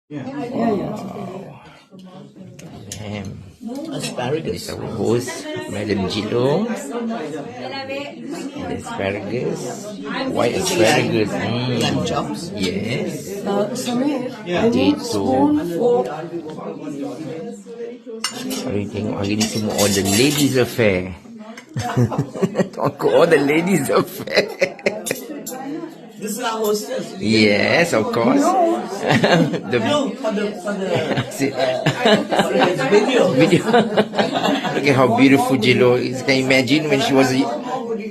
Lamb. Asparagus. Our host, Madam Jilo. And asparagus. White asparagus. Lamb chops. Yes. Samir, Potato. Hari tengok hari ni semua all the ladies affair. All the ladies affair. This is our hostess. Yes, of course. The For the video. Look at how beautiful Jilo is. Can you imagine when she was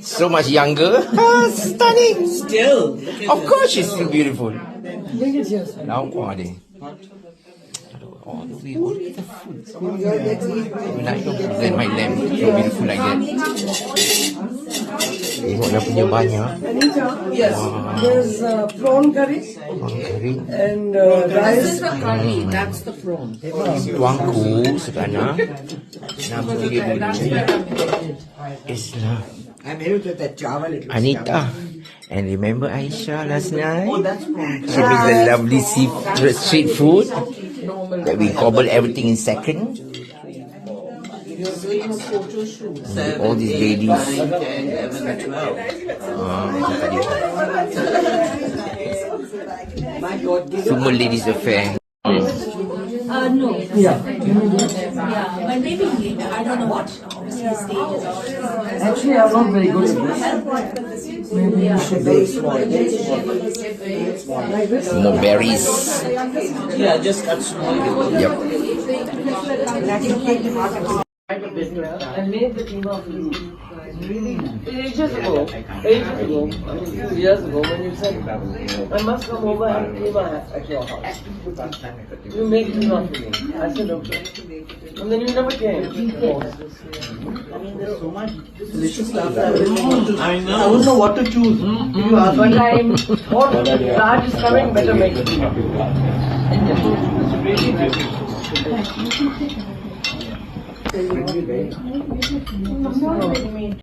so much younger? Stunning. Still. Of course she's still beautiful. look at yourself. Now what? All the way the food. When I don't present my lamb so beautiful like that. Tengok dah punya banyak. Anita, yes, there's prawn curry Curry. and rice. That's the prawn. Tuanku sekarang nama dia dulu Islam I'm here with that Java little Anita. And remember Aisha last night? Oh, that's prawn. She makes the lovely street food that we cobble everything in second. All these ladies. 9, 10, 11, 12. Semua ladies affair. No. Yeah. But maybe later. I don't know what his stage is. Actually, I'm not very good at this. Maybe you should Very small. like this. More berries. Yeah, just cut small. Yep. I made the keema for you. Ages ago, I mean, few years ago, when you said, I must come over and have keema at your house. You make keema for me. I said, okay. And then you never came. I mean, there's so much delicious stuff that I know. I wouldn't know what to choose. But I thought Raj is coming, better make it. Really happy.